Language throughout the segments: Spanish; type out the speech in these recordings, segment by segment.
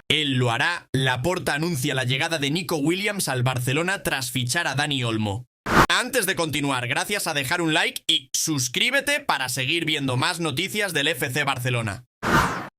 Él lo hará. Laporta anuncia la llegada de Nico Williams al Barcelona tras fichar a Dani Olmo. Antes de continuar, gracias a dejar un like y suscríbete para seguir viendo más noticias del FC Barcelona.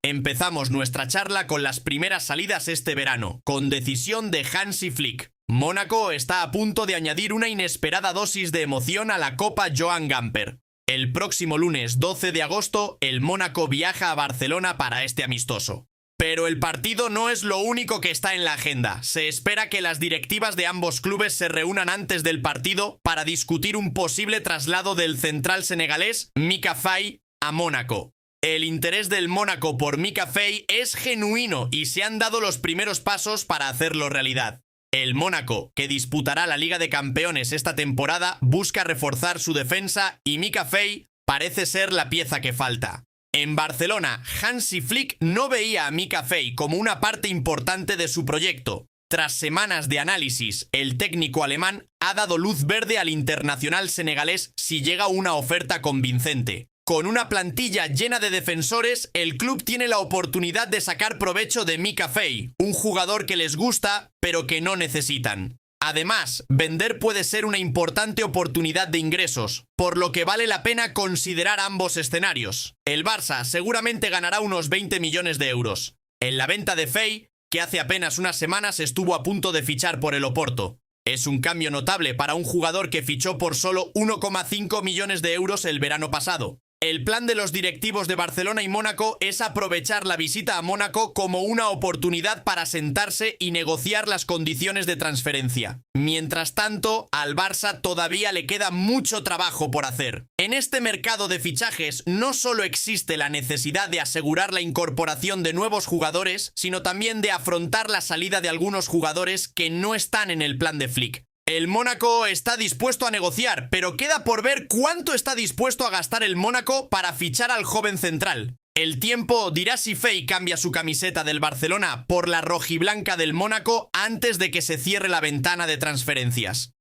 Empezamos nuestra charla con las primeras salidas este verano, con decisión de Hansi Flick. Mónaco está a punto de añadir una inesperada dosis de emoción a la Copa Joan Gamper. El próximo lunes 12 de agosto, el Mónaco viaja a Barcelona para este amistoso. Pero el partido no es lo único que está en la agenda. Se espera que las directivas de ambos clubes se reúnan antes del partido para discutir un posible traslado del central senegalés Mika Faye a Mónaco. El interés del Mónaco por Mika Faye es genuino y se han dado los primeros pasos para hacerlo realidad. El Mónaco, que disputará la Liga de Campeones esta temporada, busca reforzar su defensa y Mika Faye parece ser la pieza que falta. En Barcelona, Hansi Flick no veía a Mika Faye como una parte importante de su proyecto. Tras semanas de análisis, el técnico alemán ha dado luz verde al internacional senegalés si llega una oferta convincente. Con una plantilla llena de defensores, el club tiene la oportunidad de sacar provecho de Mika Faye, un jugador que les gusta, pero que no necesitan. Además, vender puede ser una importante oportunidad de ingresos, por lo que vale la pena considerar ambos escenarios. El Barça seguramente ganará unos 20 millones de euros. En la venta de Faye, que hace apenas unas semanas estuvo a punto de fichar por el Oporto. Es un cambio notable para un jugador que fichó por solo 1,5 millones de euros el verano pasado. El plan de los directivos de Barcelona y Mónaco es aprovechar la visita a Mónaco como una oportunidad para sentarse y negociar las condiciones de transferencia. Mientras tanto, al Barça todavía le queda mucho trabajo por hacer. En este mercado de fichajes no solo existe la necesidad de asegurar la incorporación de nuevos jugadores, sino también de afrontar la salida de algunos jugadores que no están en el plan de Flick. El Mónaco está dispuesto a negociar, pero queda por ver cuánto está dispuesto a gastar el Mónaco para fichar al joven central. El tiempo dirá si Faye cambia su camiseta del Barcelona por la rojiblanca del Mónaco antes de que se cierre la ventana de transferencias.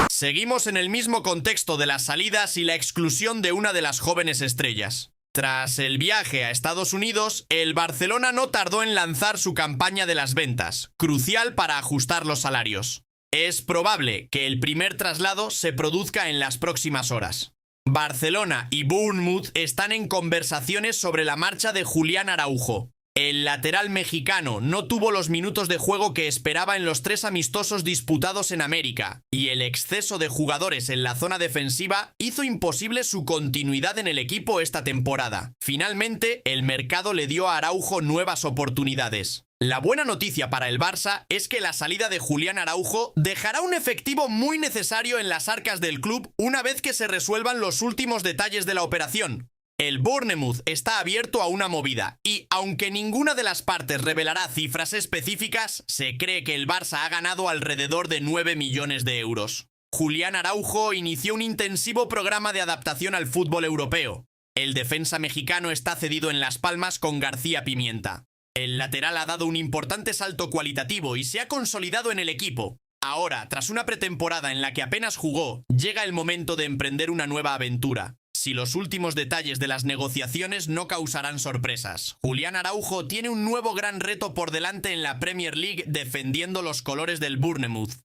Seguimos en el mismo contexto de las salidas y la exclusión de una de las jóvenes estrellas. Tras el viaje a Estados Unidos, el Barcelona no tardó en lanzar su campaña de las ventas, crucial para ajustar los salarios. Es probable que el primer traslado se produzca en las próximas horas. Barcelona y Bournemouth están en conversaciones sobre la marcha de Julián Araujo. El lateral mexicano no tuvo los minutos de juego que esperaba en los 3 amistosos disputados en América, y el exceso de jugadores en la zona defensiva hizo imposible su continuidad en el equipo esta temporada. Finalmente, el mercado le dio a Araujo nuevas oportunidades. La buena noticia para el Barça es que la salida de Julián Araujo dejará un efectivo muy necesario en las arcas del club una vez que se resuelvan los últimos detalles de la operación. El Bournemouth está abierto a una movida y, aunque ninguna de las partes revelará cifras específicas, se cree que el Barça ha ganado alrededor de 9 millones de euros. Julián Araujo inició un intensivo programa de adaptación al fútbol europeo. El defensa mexicano está cedido en Las Palmas con García Pimienta. El lateral ha dado un importante salto cualitativo y se ha consolidado en el equipo. Ahora, tras una pretemporada en la que apenas jugó, llega el momento de emprender una nueva aventura. Si los últimos detalles de las negociaciones no causarán sorpresas. Julián Araujo tiene un nuevo gran reto por delante en la Premier League defendiendo los colores del Bournemouth.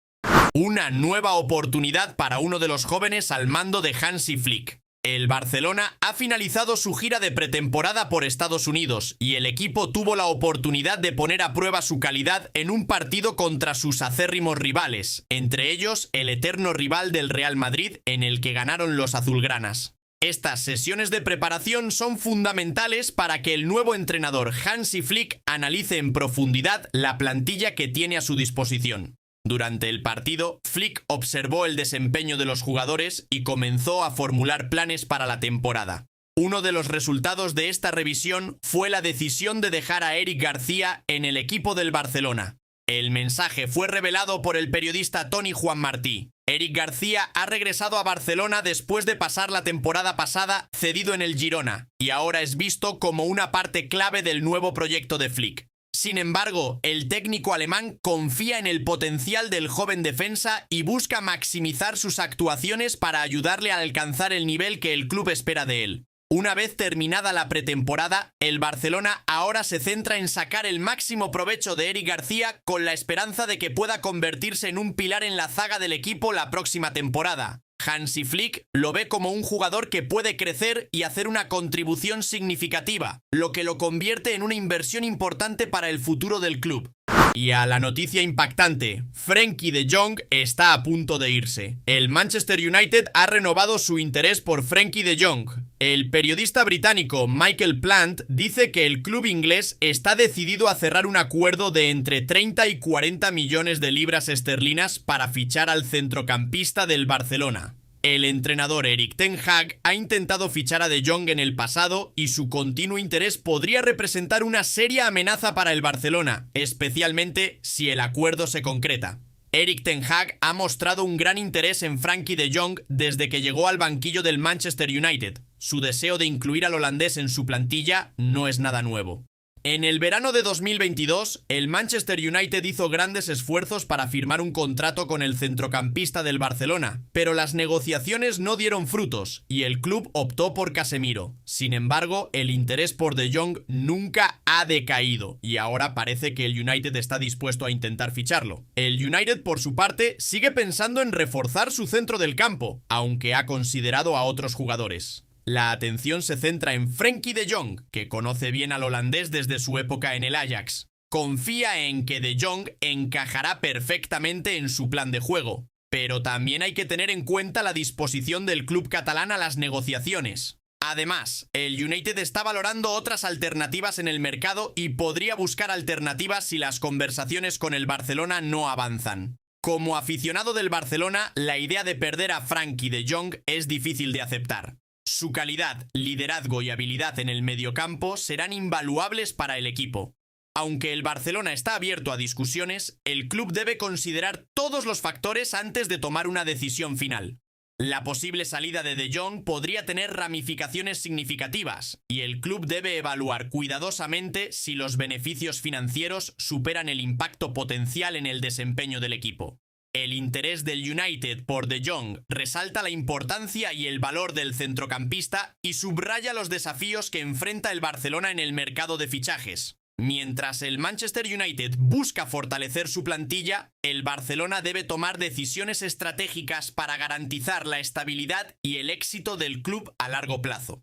Una nueva oportunidad para uno de los jóvenes al mando de Hansi Flick. El Barcelona ha finalizado su gira de pretemporada por Estados Unidos y el equipo tuvo la oportunidad de poner a prueba su calidad en un partido contra sus acérrimos rivales, entre ellos el eterno rival del Real Madrid en el que ganaron los azulgranas. Estas sesiones de preparación son fundamentales para que el nuevo entrenador Hansi Flick analice en profundidad la plantilla que tiene a su disposición. Durante el partido, Flick observó el desempeño de los jugadores y comenzó a formular planes para la temporada. Uno de los resultados de esta revisión fue la decisión de dejar a Eric García en el equipo del Barcelona. El mensaje fue revelado por el periodista Toni Juan Martí. Eric García ha regresado a Barcelona después de pasar la temporada pasada cedido en el Girona y ahora es visto como una parte clave del nuevo proyecto de Flick. Sin embargo, el técnico alemán confía en el potencial del joven defensa y busca maximizar sus actuaciones para ayudarle a alcanzar el nivel que el club espera de él. Una vez terminada la pretemporada, el Barcelona ahora se centra en sacar el máximo provecho de Eric García con la esperanza de que pueda convertirse en un pilar en la zaga del equipo la próxima temporada. Hansi Flick lo ve como un jugador que puede crecer y hacer una contribución significativa, lo que lo convierte en una inversión importante para el futuro del club. Y a la noticia impactante, Frenkie de Jong está a punto de irse. El Manchester United ha renovado su interés por Frenkie de Jong. El periodista británico Michael Plant dice que el club inglés está decidido a cerrar un acuerdo de entre 30 y 40 millones de libras esterlinas para fichar al centrocampista del Barcelona. El entrenador Erik ten Hag ha intentado fichar a De Jong en el pasado y su continuo interés podría representar una seria amenaza para el Barcelona, especialmente si el acuerdo se concreta. Erik ten Hag ha mostrado un gran interés en Frenkie de Jong desde que llegó al banquillo del Manchester United. Su deseo de incluir al holandés en su plantilla no es nada nuevo. En el verano de 2022, el Manchester United hizo grandes esfuerzos para firmar un contrato con el centrocampista del Barcelona, pero las negociaciones no dieron frutos y el club optó por Casemiro. Sin embargo, el interés por De Jong nunca ha decaído y ahora parece que el United está dispuesto a intentar ficharlo. El United, por su parte, sigue pensando en reforzar su centro del campo, aunque ha considerado a otros jugadores. La atención se centra en Frenkie de Jong, que conoce bien al holandés desde su época en el Ajax. Confía en que De Jong encajará perfectamente en su plan de juego, pero también hay que tener en cuenta la disposición del club catalán a las negociaciones. Además, el United está valorando otras alternativas en el mercado y podría buscar alternativas si las conversaciones con el Barcelona no avanzan. Como aficionado del Barcelona, la idea de perder a Frenkie de Jong es difícil de aceptar. Su calidad, liderazgo y habilidad en el mediocampo serán invaluables para el equipo. Aunque el Barcelona está abierto a discusiones, el club debe considerar todos los factores antes de tomar una decisión final. La posible salida de De Jong podría tener ramificaciones significativas, y el club debe evaluar cuidadosamente si los beneficios financieros superan el impacto potencial en el desempeño del equipo. El interés del United por De Jong resalta la importancia y el valor del centrocampista y subraya los desafíos que enfrenta el Barcelona en el mercado de fichajes. Mientras el Manchester United busca fortalecer su plantilla, el Barcelona debe tomar decisiones estratégicas para garantizar la estabilidad y el éxito del club a largo plazo.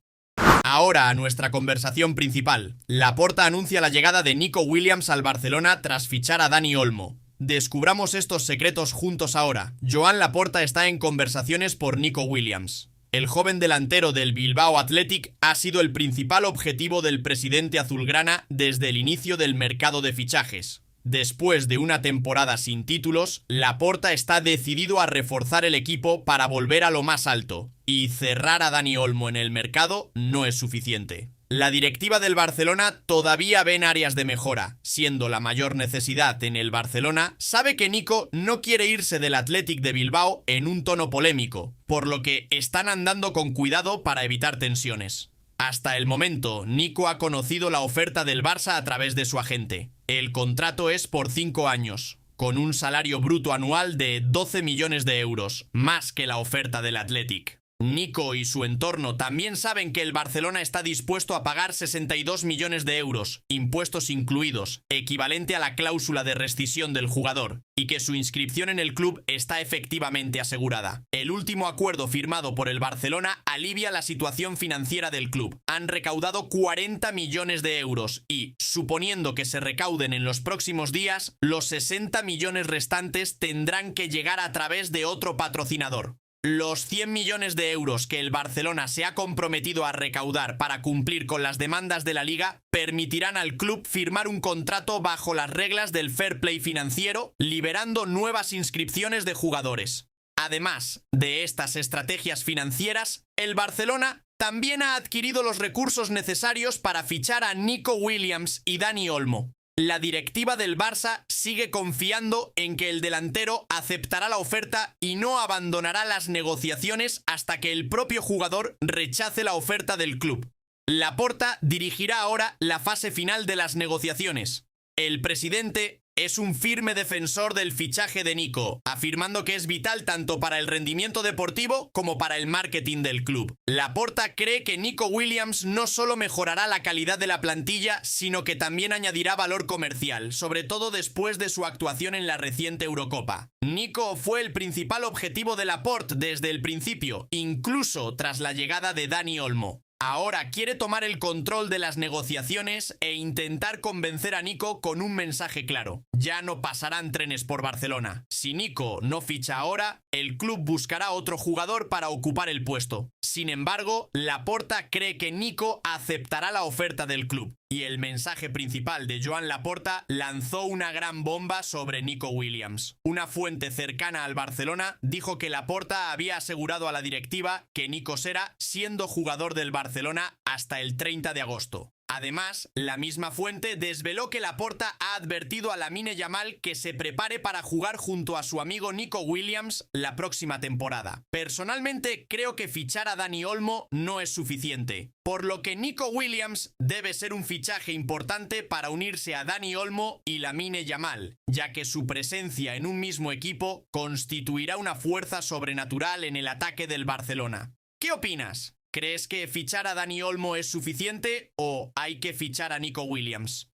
Ahora a nuestra conversación principal. Laporta anuncia la llegada de Nico Williams al Barcelona tras fichar a Dani Olmo. Descubramos estos secretos juntos ahora. Joan Laporta está en conversaciones por Nico Williams. El joven delantero del Bilbao Athletic ha sido el principal objetivo del presidente azulgrana desde el inicio del mercado de fichajes. Después de una temporada sin títulos, Laporta está decidido a reforzar el equipo para volver a lo más alto, y cerrar a Dani Olmo en el mercado no es suficiente. La directiva del Barcelona todavía ve áreas de mejora, siendo la mayor necesidad en el Barcelona. Sabe que Nico no quiere irse del Athletic de Bilbao en un tono polémico, por lo que están andando con cuidado para evitar tensiones. Hasta el momento, Nico ha conocido la oferta del Barça a través de su agente. El contrato es por 5 años, con un salario bruto anual de 12 millones de euros, más que la oferta del Athletic. Nico y su entorno también saben que el Barcelona está dispuesto a pagar 62 millones de euros, impuestos incluidos, equivalente a la cláusula de rescisión del jugador, y que su inscripción en el club está efectivamente asegurada. El último acuerdo firmado por el Barcelona alivia la situación financiera del club. Han recaudado 40 millones de euros y, suponiendo que se recauden en los próximos días, los 60 millones restantes tendrán que llegar a través de otro patrocinador. Los 100 millones de euros que el Barcelona se ha comprometido a recaudar para cumplir con las demandas de la Liga permitirán al club firmar un contrato bajo las reglas del fair play financiero, liberando nuevas inscripciones de jugadores. Además de estas estrategias financieras, el Barcelona también ha adquirido los recursos necesarios para fichar a Nico Williams y Dani Olmo. La directiva del Barça sigue confiando en que el delantero aceptará la oferta y no abandonará las negociaciones hasta que el propio jugador rechace la oferta del club. Laporta dirigirá ahora la fase final de las negociaciones. El presidente es un firme defensor del fichaje de Nico, afirmando que es vital tanto para el rendimiento deportivo como para el marketing del club. Laporta cree que Nico Williams no solo mejorará la calidad de la plantilla, sino que también añadirá valor comercial, sobre todo después de su actuación en la reciente Eurocopa. Nico fue el principal objetivo de Laporte desde el principio, incluso tras la llegada de Dani Olmo. Ahora quiere tomar el control de las negociaciones e intentar convencer a Nico con un mensaje claro. Ya no pasarán trenes por Barcelona. Si Nico no ficha ahora, el club buscará otro jugador para ocupar el puesto. Sin embargo, Laporta cree que Nico aceptará la oferta del club. Y el mensaje principal de Joan Laporta lanzó una gran bomba sobre Nico Williams. Una fuente cercana al Barcelona dijo que Laporta había asegurado a la directiva que Nico será siendo jugador del Barcelona hasta el 30 de agosto. Además, la misma fuente desveló que Laporta ha advertido a Lamine Yamal que se prepare para jugar junto a su amigo Nico Williams la próxima temporada. Personalmente, creo que fichar a Dani Olmo no es suficiente, por lo que Nico Williams debe ser un fichaje importante para unirse a Dani Olmo y Lamine Yamal, ya que su presencia en un mismo equipo constituirá una fuerza sobrenatural en el ataque del Barcelona. ¿Qué opinas? ¿Crees que fichar a Dani Olmo es suficiente o hay que fichar a Nico Williams?